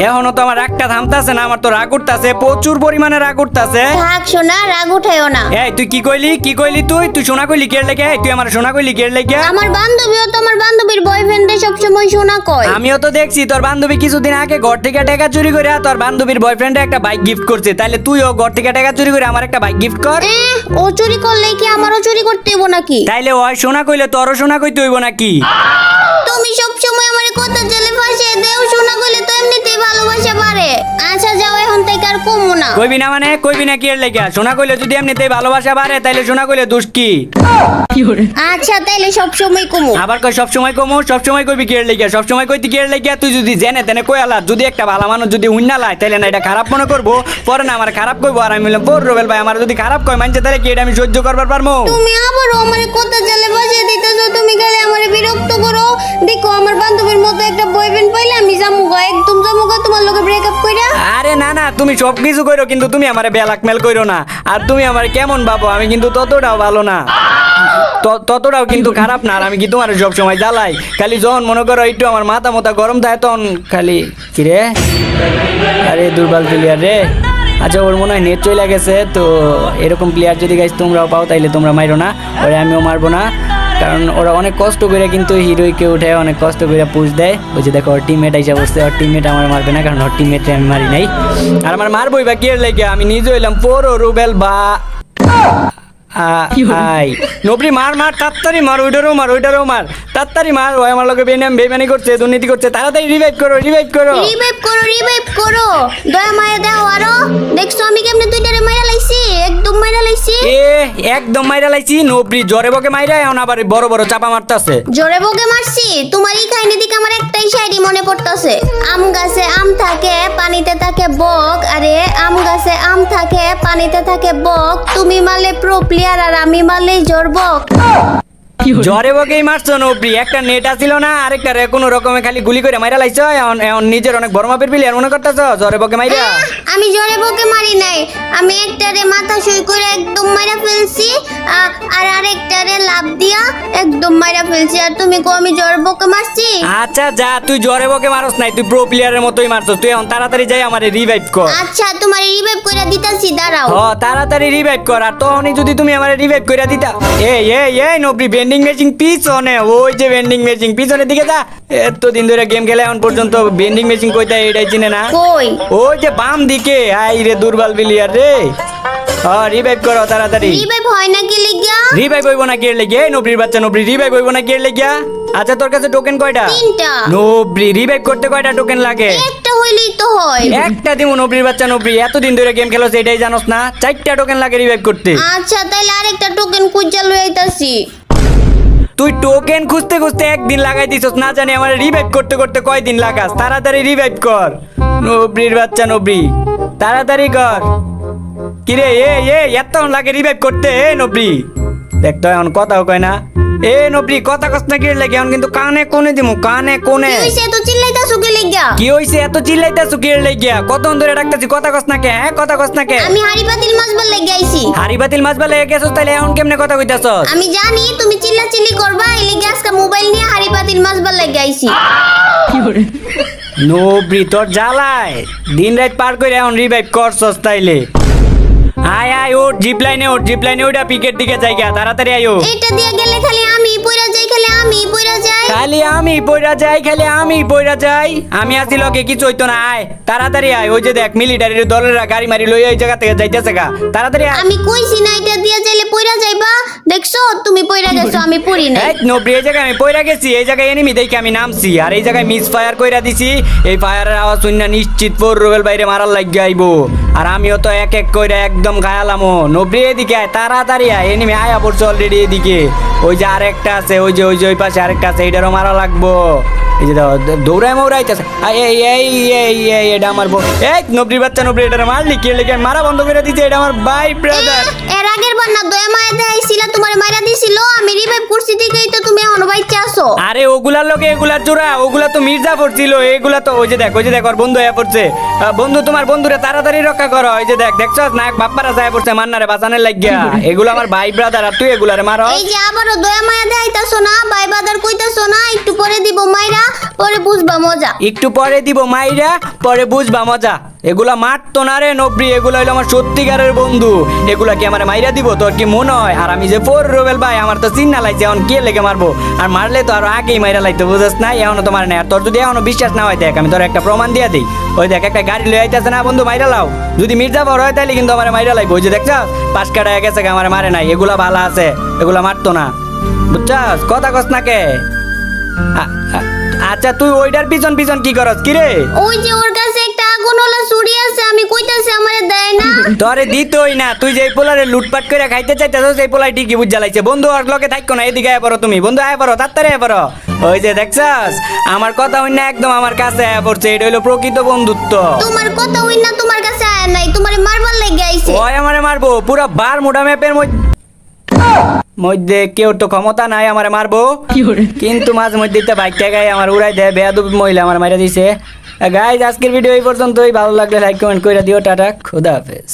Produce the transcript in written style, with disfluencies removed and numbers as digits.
এখনো তো আমার রাগটা থামতাছে না, আমার তো রাগ উঠতাছে, প্রচুর পরিমাণে রাগ উঠতাছে। থাক সোনা, রাগ উঠাইও না। এই তুই কি কইলি তুই সোনা কইলি কের লেগে? তুই আমার সোনা কইলি কের লেগে? আমার বান্ধবীও তো আমার বান্ধবীর বয়ফ্রেন্ডে সবসময় সোনা কয়। আমিও তো দেখছি তোর বান্ধবী কিছুদিন আগে ঘর থেকে টাকা চুরি করে তোর বান্ধবীর বয়ফ্রেন্ডে একটা বাইক গিফট করছে, তাইলে তুইও ঘর থেকে টাকা চুরি করে আমার একটা বাইক গিফট কর। ও চুরি করলে কি আমারও চুরি করতে হইব নাকি? তাইলে ওই সোনা কইলে তোরও সোনা কইতে হইব নাকি? তুমি সবসময় আমার কথা জেলে ফাঁসিয়ে দেও, সোনা কইলে তো এমনিতেই ভালোবাসা বাড়ে। আচ্ছা যাও, এখন থেকে আর কমু না। কইবি না মানে কইবি না কি এর লেগে? সোনা কইলে যদি এমনিতেই ভালোবাসা বাড়ে তাইলে সোনা কইলে দোষ কি? আচ্ছা তাইলে সবসময় কমু। আবার কই সবসময় কমু, সবসময় কইবি কি এর লেগে? সবসময় কইতি কি এর লেগে? তুই যদি জেনে তেনে কই আলা, যদি একটা ভালো মানুষ যদি উন্না লাই তাইলে না এটা খারাপ মনে করবো, পরে না আমার খারাপ কইবো। আর আমি বললাম বড় রবেল ভাই আমার যদি খারাপ কয় মানছে তাহলে কি এটা আমি সহ্য করবার পারবো? তুমি আবারও আমার কথা জেলে ফাঁসিয়ে দিতেছো। তুমি খালি আমারে বিরক্ত করো। দেখো আমার বান্ধবীর মতো একটা বয়ফ্রেন্ড পাইলে আমি জামুগা, একদম জামুগা তোমার লগে ব্রেকআপ কইরা। আরে না না, তুমি সব কিছু কইরো কিন্তু তুমি আমারে ব্ল্যাকমেল কইরো না। আর তুমি আমারে কেমন ভাবো, আমি কিন্তু ততটাও ভালো না, ততটাও কিন্তু খারাপ না। আর আমি কি তোমার সব সময় জ্বালাই? খালি যখন মনে করো একটু আমার মাথা মতা গরম থাকে তখন খালি কি রে, আরে দুর্বল প্লেয়ার রে। আচ্ছা ওর মনে হয় নেট চলে গেছে, তো এরকম প্লেয়ার যদি গাইস তোমরাও পাও তাইলে তোমরা মাইরো না, ওরে আমিও মারবো না। কারণ ওরা অনেক কষ্ট করে কিন্তু হিরোইকে উঠে অনেক কষ্ট করে পুশ দেয়। ওই যে দেখো ওর টিমমেট আইসা বসছে, ওর টিমমেট আমার মারবে না, কারণ ওর টিমমেটে আমি মারি নাই। আর আমার মারবই বা কি এর লেগে? আমি নিজে হইলাম পুরো রুবেল বা নবরি মার তাড়াতাড়ি মার, ওইটারও মার তাড়াতাড়ি মার। ওই আমার লোকে বেমানি করছে, দুর্নীতি করছে, তাড়াতাড়ি রিভাইভ করো। রিভাইভ করো। দয়া মায়া দাও আরো। দেখছো আমি কেমনে দুইটারে মাইরা লাইছি, একদম মাইরা লাইছি। একদম মাইরা লাইছি। নবরি জরে বকে মাইরা এখন আবার বড় বড় চাপা মারতাছে। জোরে বকে মারছি? তোমার এই কাহিনী দিকে আমার একটাই শায়রি মনে পড়তাছে। আম গাছে আম থাকে, পানিতে থাকে বক। আরে আম গাছে আম থাকে, পানিতে থাকে বক। তুমি মারলে প্রো প্লেয়ার আর আমি মারলে জোরবক। জরে বকেই মারছো নবরি। একটা নেট আসিল না, আরেকটা রে কোনো রকমে খালি গুলি করে মাইরা লাইছো। এখন নিজের অনেক বড় মাপের প্লেয়ার মনে করতেছো জরে বকে মাইরা? আমি জোরে বকে মারি নাই, আমি একটারে মাথা সই করে একদম মাইরা ফেলছি, আর আরেকটারে লাভ দিয়া একদম মাইরা ফেলছি। আর তুমি কো আমি জোরে বকে মারছি? আচ্ছা যা, তুই জরে বকে মারস নাই, তুই প্রো প্লেয়ারের মতোই মারছস। তুই এখন তাড়াতাড়ি যাই আমারে রিভাইভ কর। আচ্ছা তোমার রিভাইভ কইরা দিতাছি, দাঁড়াও। তাড়াতাড়ি রিভাইভ কর। আর তখনই যদি তুমি আমারে রিভাইভ কইরা দিতা। এই নবরি, ভেন্ডিং মেশিন পিছনে, ওই যে ভেন্ডিং মেশিন পিছনের দিকে যা। এতদিন ধরে গেম খেলে এখন পর্যন্ত ভেন্ডিং মেশিন কইতা এটাই চিনে না। কই? ওই যে বাম দিকে। আই রে দুর্বল প্লেয়ার রে। রিভাইভ করো তাড়াতাড়ি। রিভাইভ হয় না কি লিগা? রিভাইভ হইব না কে লেগে? নবরির বাচ্চা নবরি, রিভাইভ হইব না কে লেগে? আচ্ছা তোর কাছে টোকেন কয়টা? 3টা। নবরি রিভাইভ করতে কয়টা টোকেন লাগে? একটা হইলেই তো হয়। একটা দিমু নবরির বাচ্চা নবরি, এতদিন ধরে গেম খেলোস এটাই জানোস না? 4টা টোকেন লাগে রিভাইভ করতে। আচ্ছা তাইলে আরেকটা টোকেন খুঁজা লই আইতাছি। তুই টোকেন খুঁজতে খুঁজতে একদিন লাগাই দিছস, না জানি আমার রিভাইভ করতে করতে কয়দিন লাগাস। তাড়াতাড়ি রিভাইভ কর নবরির বাচ্চা নবরি, তাড়াতাড়ি কর। কিরে এতক্ষণ লাগে রিভাইভ করতে? নবরি দেখতো এখন কথাও কয় না। নবরি কথা কস না কি লাগে? এখন কিন্তু কানে কোনে দিমু, কানে কোনে। কি হইছে এত চিল্লাইতাছো কি লিগা? কি হইছে এত চিল্লাইতাছো কি লাগিয়া? কতক্ষণ ধরে ডাকতাছি, কথা কস না কে? কথা কস না কে? আমি হাড়ি পাতিল মাছবার লাগি আইছি। হাড়ি বাতিল মাছবা লেগে গেছস, তাইলে এখন কেমনে কথা কইতাছস? আমি জানি তুমি চিল্লাচিল্লি করবা, এই লিগে আজকে মোবাইল নিয়ে হাড়ি পাতিল মাছবার লাগি আইছি। নবরি তোর জ্বালায় দিন রাত পার করে এখন রিভাইভ করছস তাইলে? আয় ওর জিপ লাইনে ওটা পিকের দিকে জায়গা, তাড়াতাড়ি আয়ো। এটা দিয়ে গেলে খালি আমি পইরা যাই, খালি আমি পইরা যাই। আমি আছি লগে, কিছু হইতো না। আয় তাড়াতাড়ি আয়। ওই যে দেখ মিলিটারির দলেরা গাড়ি মারি লই এই জায়গা থেকে যাইতেছে গা, তাড়াতাড়ি আয়। আমি কইছি না এটা দিয়ে যাইলে পইরা যাইবা? দেখছো তুমি পইরা গেছো, আমি পড়ি না। নবরি এই জায়গায় আমি পইরা গেছি, এই জায়গায় এনিমি দেখে আমি নামছি, আর এই জায়গায় মিস ফায়ার কইরা দিছি। এই ফায়ারের আওয়াজ শুননা নিশ্চিত পর রুবেল বাইরে মারার লাগিয়া আইবো। আর আমিও তো এক এক কইরা একদম গায়ালামো। নবরি এদিকে আয়, তাড়াতাড়ি আয়। এনিমি আয়া পড়ছে অলরেডি এদিকে। ওই যে আরেকটা আছে, ওই যে ওই পাশে আরেকটা আছে, এটারও মারা লাগবো। এই যে দৌড়ায় মৌড়াইতেছে। এটা আমার নবরির বাচ্চা নবরি, এটা মারলি কি লেগে? মারা বন্ধ করে দিছে, এটা আমার ভাই ব্রাদার। এর আগের বার না দয়া মায়া দেখাইছিলা, তোমারে মাইরা দিছিল, আমি রিভাইভ করছি ঠিকই তো তুমি এখনো বাইচে আছো। আরে ওগুলার লোকে এগুলার চোরা, ওগুলা তো মির্জাফর ছিল। এগুলা তো ওই যে দেখ ওর বন্ধু হয়ে পড়ছে। বন্ধু তোমার বন্ধুরে তাড়াতাড়ি রক্ষা করো। ওই যে দেখছস নায়ক বাপ্পারা যায় পড়ছে মান্নারে বাঁচানোর লাগিয়া। এগুলো আমার ভাই ব্রাদার, আর তুই এগুলারে মারো। এই যে আবারও দয়া মায়া দেখাইতাছো না, ভাই ব্রাদার কইতাছো না, না, একটু পরে দিব মাইরা, পরে বুঝবা মজা। একটু পরে দিব মাইরা, পরে বুঝবা মজা। এগুলা মারতো না রে নবরি, এগুলা হইলো আমার সত্যিকারের বন্ধু। এগুলা কি আমার মাইরা দিব তোর কি মনে হয়? আর আমি যে ফোর রোবেল ভাই, আমার তো চিন্না লাগছে, এখন কে লেগে মারবো? আর মারলে তো আরো আগেই মাইরা লাগতো, বুঝছ না? এখনো তোমার নেই। আর তোর যদি এখনো বিশ্বাস না হয়, দেখ আমি তোর একটা প্রমাণ দিয়ে দিই। ওই দেখ একটা গাড়ি লয়ে আইতেছে না বন্ধু, মাইরা লাও। যদি মির্জাফর হয় তাহলে কিন্তু আমার মাইরা লাগবে। ওই যে দেখছ পাঁচ কাটা গেছে, আমার মারে নাই। এগুলা ভালো আছে, এগুলা মারতো না, বুঝছস? কথা কস না কে? আচ্ছা তুই ওইটার পিছন পিছন কি করস কি রে? ওই যে ওর কাছে একটা আগুনওয়ালা চুড়ি আছে, আমি কইতাছি আমারে দেয় না। তোরে দিতই না, তুই যে পোলারে লুটপাট করে খাইতে চাইতেছ, সেই পোলাই ঠিকই বুঝ জ্বালাইছে। বন্ধু আর লোকে থাকো না, এদিকে আয় পড়ো তুমি। বন্ধু আয় পড়ো, তাড়াতাড়ি আয় পড়ো। ওই যে দেখছস আমার কথা হই না, একদম আমার কাছে আয় পড়ছে। এটা হইলো প্রকৃত বন্ধুত্ব। তোমার কথা হই না, তোমার কাছে আয় নাই, তোমারে মারবার লাগি আইছে। ওই আমারে মারবো পুরো বার মোটা ম্যাপের মধ্যে কেউ তো ক্ষমতা নাই আমারে মারবো, কিন্তু মাঝে মধ্যে তো বাইকটা গায়ে আমার উড়াই দেয়। বেয়াদব মহিলা আমার মাইরা দিছে। গাইজ আজকের ভিডিও এই পর্যন্তই। ভালো লাগলে লাইক কমেন্ট করে দিও। টাটা, খুদা হাফেজ।